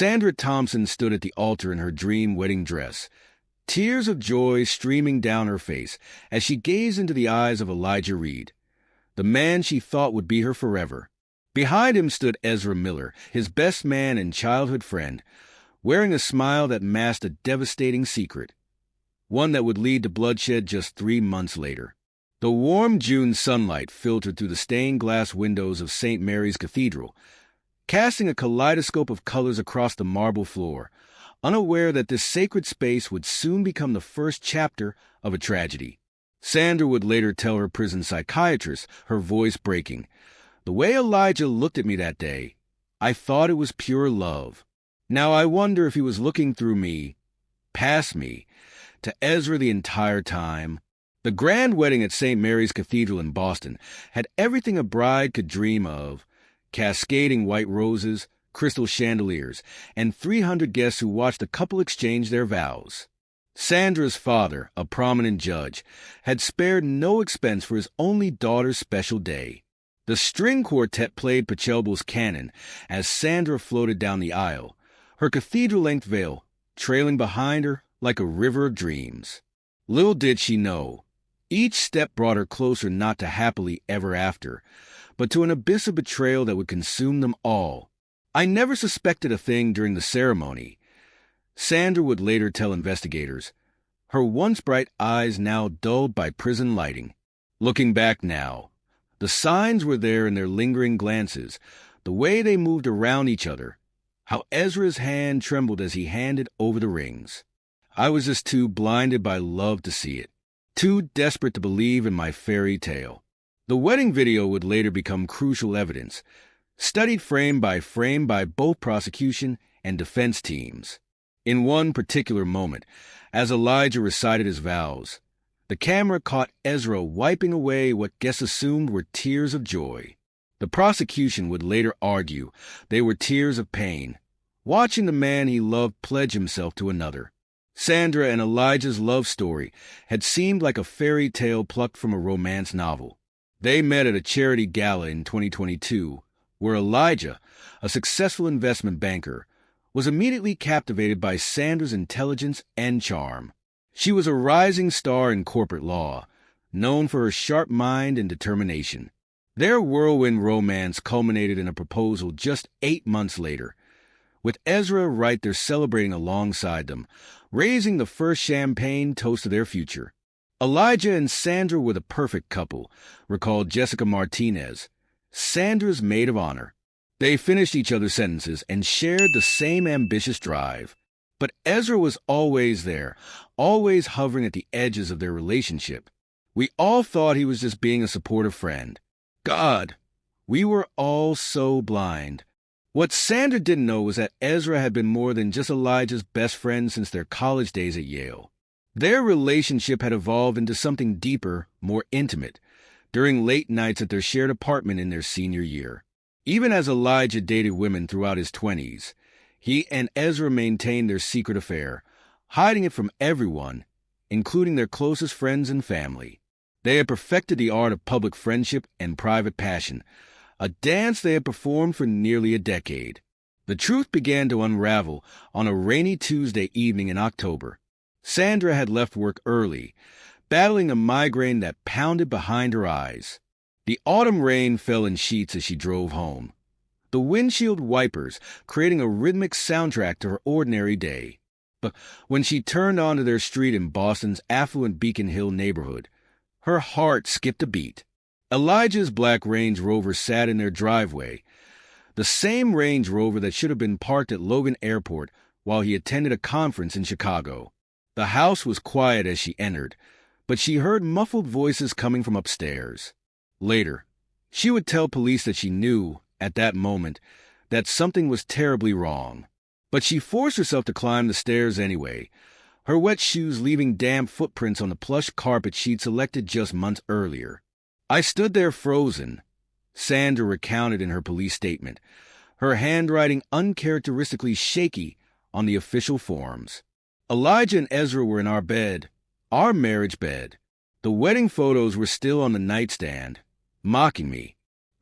Sandra Thompson stood at the altar in her dream wedding dress, tears of joy streaming down her face as she gazed into the eyes of Elijah Reed, the man she thought would be her forever. Behind him stood Ezra Miller, his best man and childhood friend, wearing a smile that masked a devastating secret, one that would lead to bloodshed just 3 months later. The warm June sunlight filtered through the stained glass windows of St. Mary's Cathedral, casting a kaleidoscope of colors across the marble floor, unaware that this sacred space would soon become the first chapter of a tragedy. Sandra would later tell her prison psychiatrist, her voice breaking, "The way Elijah looked at me that day, I thought it was pure love. Now I wonder if he was looking through me, past me, to Ezra the entire time." The grand wedding at St. Mary's Cathedral in Boston had everything a bride could dream of: cascading white roses, crystal chandeliers, and 300 guests who watched the couple exchange their vows. Sandra's father, a prominent judge, had spared no expense for his only daughter's special day. The string quartet played Pachelbel's canon as Sandra floated down the aisle, her cathedral-length veil trailing behind her like a river of dreams. Little did she know, each step brought her closer not to happily ever after, but to an abyss of betrayal that would consume them all. "I never suspected a thing during the ceremony," Sandra would later tell investigators, her once bright eyes now dulled by prison lighting. Looking back now, the signs were there in their lingering glances, the way they moved around each other, how Ezra's hand trembled as he handed over the rings. I was just too blinded by love to see it, too desperate to believe in my fairy tale. The wedding video would later become crucial evidence, studied frame by both prosecution and defense teams. In one particular moment, as Elijah recited his vows, the camera caught Ezra wiping away what guests assumed were tears of joy. The prosecution would later argue they were tears of pain, watching the man he loved pledge himself to another. Sandra and Elijah's love story had seemed like a fairy tale plucked from a romance novel. They met at a charity gala in 2022, where Elijah, a successful investment banker, was immediately captivated by Sandra's intelligence and charm. She was a rising star in corporate law, known for her sharp mind and determination. Their whirlwind romance culminated in a proposal just 8 months later, with Ezra right there celebrating alongside them, raising the first champagne toast to their future. Elijah and Sandra were the perfect couple, recalled Jessica Martinez, Sandra's maid of honor. They finished each other's sentences and shared the same ambitious drive. But Ezra was always there, always hovering at the edges of their relationship. We all thought he was just being a supportive friend. God, we were all so blind. What Sandra didn't know was that Ezra had been more than just Elijah's best friend since their college days at Yale. Their relationship had evolved into something deeper, more intimate, during late nights at their shared apartment in their senior year. Even as Elijah dated women throughout his 20s, he and Ezra maintained their secret affair, hiding it from everyone, including their closest friends and family. They had perfected the art of public friendship and private passion, a dance they had performed for nearly a decade. The truth began to unravel on a rainy Tuesday evening in October. Sandra had left work early, battling a migraine that pounded behind her eyes. The autumn rain fell in sheets as she drove home, the windshield wipers creating a rhythmic soundtrack to her ordinary day. But when she turned onto their street in Boston's affluent Beacon Hill neighborhood, her heart skipped a beat. Elijah's black Range Rover sat in their driveway, the same Range Rover that should have been parked at Logan Airport while he attended a conference in Chicago. The house was quiet as she entered, but she heard muffled voices coming from upstairs. Later, she would tell police that she knew, at that moment, that something was terribly wrong. But she forced herself to climb the stairs anyway, her wet shoes leaving damp footprints on the plush carpet she'd selected just months earlier. "I stood there frozen," Sandra recounted in her police statement, her handwriting uncharacteristically shaky on the official forms. Elijah and Ezra were in our bed, our marriage bed. The wedding photos were still on the nightstand, mocking me.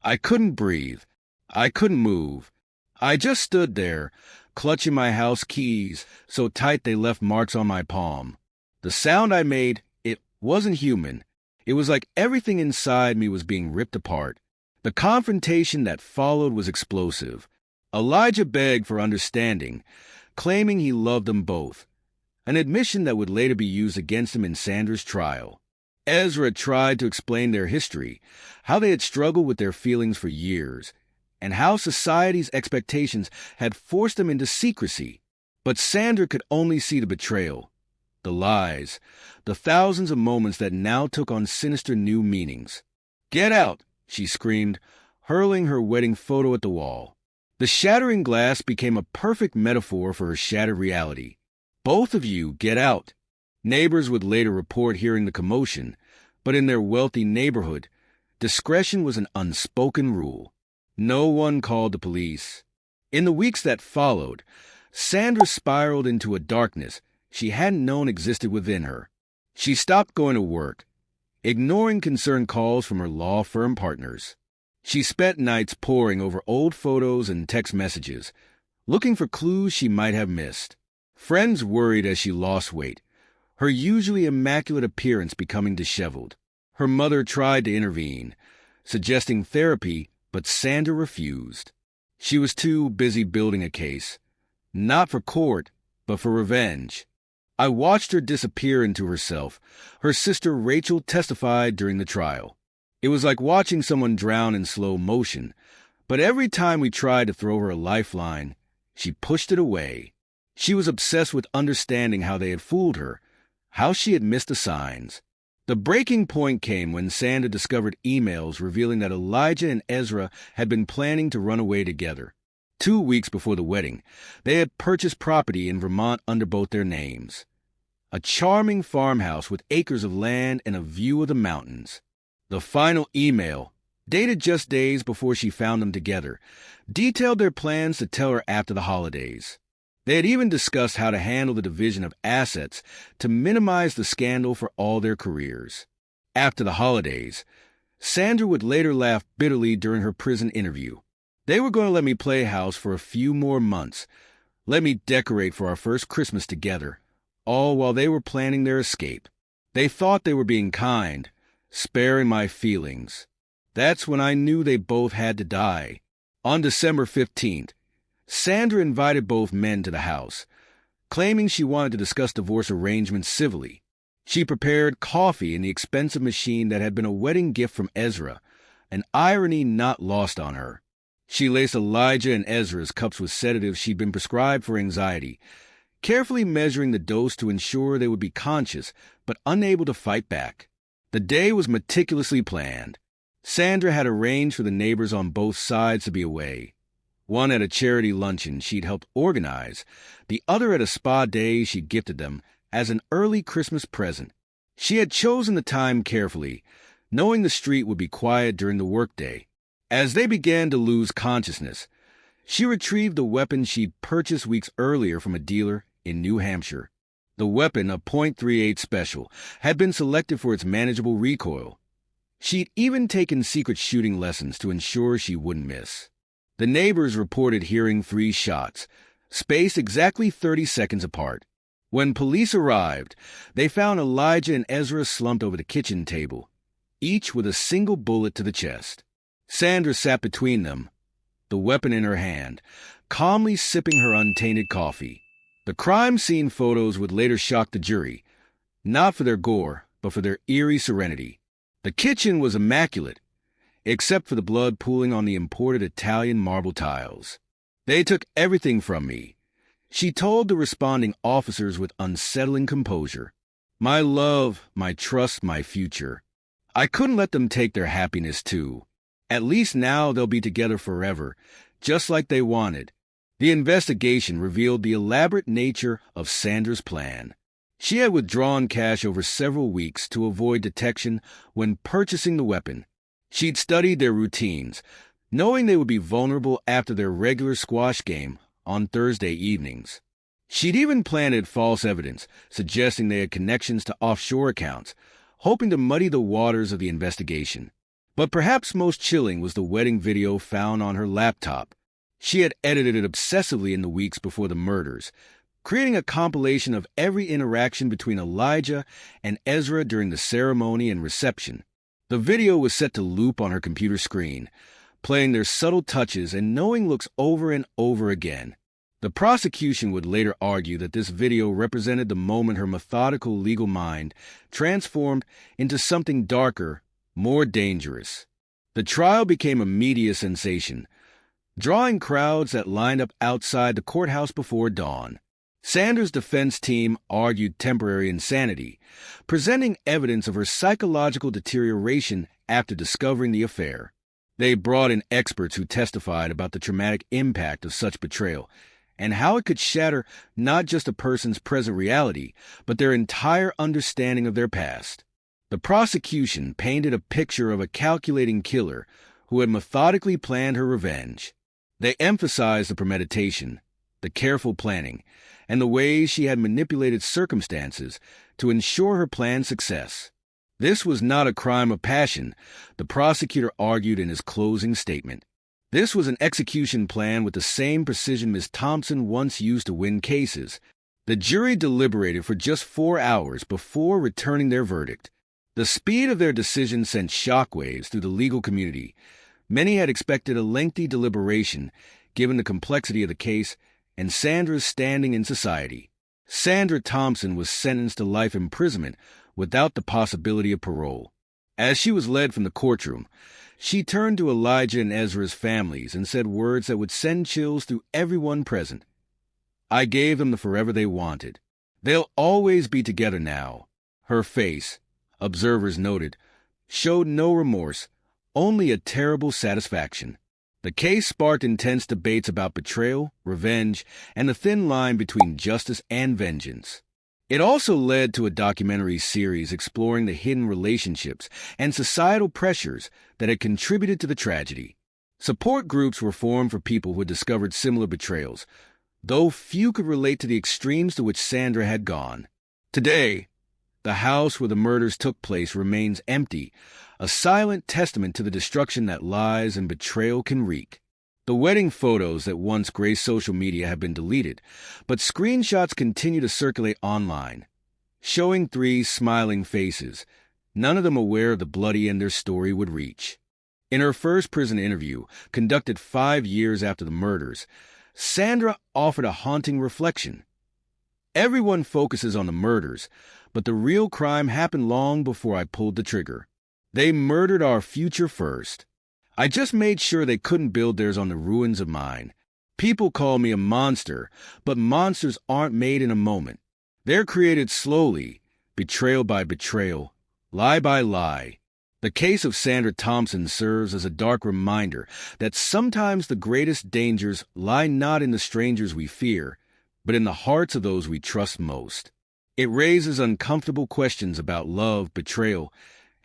I couldn't breathe. I couldn't move. I just stood there, clutching my house keys so tight they left marks on my palm. The sound I made, it wasn't human. It was like everything inside me was being ripped apart. The confrontation that followed was explosive. Elijah begged for understanding, claiming he loved them both, an admission that would later be used against him in Sandra's trial. Ezra tried to explain their history, how they had struggled with their feelings for years, and how society's expectations had forced them into secrecy. But Sandra could only see the betrayal, the lies, the thousands of moments that now took on sinister new meanings. "Get out!" she screamed, hurling her wedding photo at the wall. The shattering glass became a perfect metaphor for her shattered reality. "Both of you, get out!" Neighbors would later report hearing the commotion, but in their wealthy neighborhood, discretion was an unspoken rule. No one called the police. In the weeks that followed, Sandra spiraled into a darkness she hadn't known existed within her. She stopped going to work, ignoring concerned calls from her law firm partners. She spent nights poring over old photos and text messages, looking for clues she might have missed. Friends worried as she lost weight, her usually immaculate appearance becoming disheveled. Her mother tried to intervene, suggesting therapy, but Sandra refused. She was too busy building a case, not for court, but for revenge. I watched her disappear into herself. Her sister Rachel testified during the trial. It was like watching someone drown in slow motion, but every time we tried to throw her a lifeline, she pushed it away. She was obsessed with understanding how they had fooled her, how she had missed the signs. The breaking point came when Sandra discovered emails revealing that Elijah and Ezra had been planning to run away together. 2 weeks before the wedding, they had purchased property in Vermont under both their names. A charming farmhouse with acres of land and a view of the mountains. The final email, dated just days before she found them together, detailed their plans to tell her after the holidays. They had even discussed how to handle the division of assets to minimize the scandal for all their careers. After the holidays, Sandra would later laugh bitterly during her prison interview. "They were going to let me play house for a few more months, let me decorate for our first Christmas together, all while they were planning their escape. They thought they were being kind, sparing my feelings. That's when I knew they both had to die." On December 15th, Sandra invited both men to the house, claiming she wanted to discuss divorce arrangements civilly. She prepared coffee in the expensive machine that had been a wedding gift from Ezra, an irony not lost on her. She laced Elijah and Ezra's cups with sedatives she'd been prescribed for anxiety, carefully measuring the dose to ensure they would be conscious but unable to fight back. The day was meticulously planned. Sandra had arranged for the neighbors on both sides to be away. One at a charity luncheon she'd helped organize, the other at a spa day she'd gifted them as an early Christmas present. She had chosen the time carefully, knowing the street would be quiet during the workday. As they began to lose consciousness, she retrieved the weapon she'd purchased weeks earlier from a dealer in New Hampshire. The weapon, a .38 special, had been selected for its manageable recoil. She'd even taken secret shooting lessons to ensure she wouldn't miss. The neighbors reported hearing 3 shots, spaced exactly 30 seconds apart. When police arrived, they found Elijah and Ezra slumped over the kitchen table, each with a single bullet to the chest. Sandra sat between them, the weapon in her hand, calmly sipping her untainted coffee. The crime scene photos would later shock the jury, not for their gore, but for their eerie serenity. The kitchen was immaculate, except for the blood pooling on the imported Italian marble tiles. "They took everything from me," she told the responding officers with unsettling composure. "My love, my trust, my future. I couldn't let them take their happiness too. At least now they'll be together forever, just like they wanted." The investigation revealed the elaborate nature of Sandra's plan. She had withdrawn cash over several weeks to avoid detection when purchasing the weapon. She'd studied their routines, knowing they would be vulnerable after their regular squash game on Thursday evenings. She'd even planted false evidence, suggesting they had connections to offshore accounts, hoping to muddy the waters of the investigation. But perhaps most chilling was the wedding video found on her laptop. She had edited it obsessively in the weeks before the murders, creating a compilation of every interaction between Elijah and Ezra during the ceremony and reception. The video was set to loop on her computer screen, playing their subtle touches and knowing looks over and over again. The prosecution would later argue that this video represented the moment her methodical legal mind transformed into something darker, more dangerous. The trial became a media sensation, drawing crowds that lined up outside the courthouse before dawn. Sandra's defense team argued temporary insanity, presenting evidence of her psychological deterioration after discovering the affair. They brought in experts who testified about the traumatic impact of such betrayal and how it could shatter not just a person's present reality, but their entire understanding of their past. The prosecution painted a picture of a calculating killer who had methodically planned her revenge. They emphasized the premeditation, the careful planning, and the ways she had manipulated circumstances to ensure her plan's success. This was not a crime of passion, the prosecutor argued in his closing statement. This was an execution plan with the same precision Ms. Thompson once used to win cases. The jury deliberated for just 4 hours before returning their verdict. The speed of their decision sent shockwaves through the legal community. Many had expected a lengthy deliberation, given the complexity of the case and Sandra's standing in society. Sandra Thompson was sentenced to life imprisonment without the possibility of parole. As she was led from the courtroom, she turned to Elijah and Ezra's families and said words that would send chills through everyone present. "I gave them the forever they wanted. They'll always be together now." Her face, observers noted, showed no remorse, only a terrible satisfaction. The case sparked intense debates about betrayal, revenge, and the thin line between justice and vengeance. It also led to a documentary series exploring the hidden relationships and societal pressures that had contributed to the tragedy. Support groups were formed for people who had discovered similar betrayals, though few could relate to the extremes to which Sandra had gone. Today, the house where the murders took place remains empty, a silent testament to the destruction that lies and betrayal can wreak. The wedding photos that once graced social media have been deleted, but screenshots continue to circulate online, showing 3 smiling faces, none of them aware of the bloody end their story would reach. In her first prison interview, conducted 5 years after the murders, Sandra offered a haunting reflection. "Everyone focuses on the murders, but the real crime happened long before I pulled the trigger. They murdered our future first. I just made sure they couldn't build theirs on the ruins of mine. People call me a monster, but monsters aren't made in a moment. They're created slowly, betrayal by betrayal, lie by lie." The case of Sandra Thompson serves as a dark reminder that sometimes the greatest dangers lie not in the strangers we fear, but in the hearts of those we trust most. It raises uncomfortable questions about love, betrayal,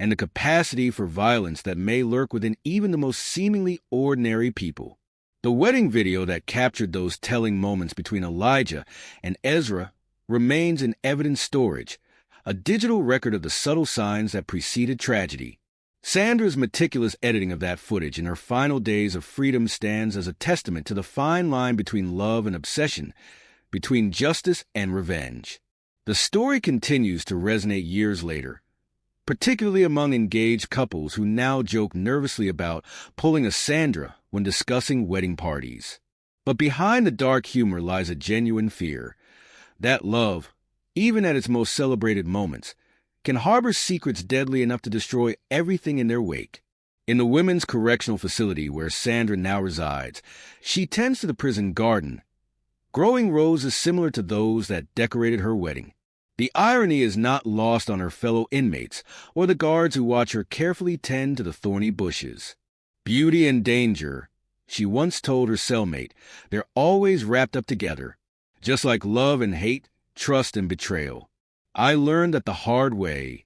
and the capacity for violence that may lurk within even the most seemingly ordinary people. The wedding video that captured those telling moments between Elijah and Ezra remains in evidence storage, a digital record of the subtle signs that preceded tragedy. Sandra's meticulous editing of that footage in her final days of freedom stands as a testament to the fine line between love and obsession, between justice and revenge. The story continues to resonate years later, particularly among engaged couples who now joke nervously about pulling a Sandra when discussing wedding parties. But behind the dark humor lies a genuine fear that love, even at its most celebrated moments, can harbor secrets deadly enough to destroy everything in their wake. In the women's correctional facility where Sandra now resides, she tends to the prison garden, growing roses similar to those that decorated her wedding. The irony is not lost on her fellow inmates or the guards who watch her carefully tend to the thorny bushes. "Beauty and danger," she once told her cellmate, "they're always wrapped up together, just like love and hate, trust and betrayal. I learned that the hard way."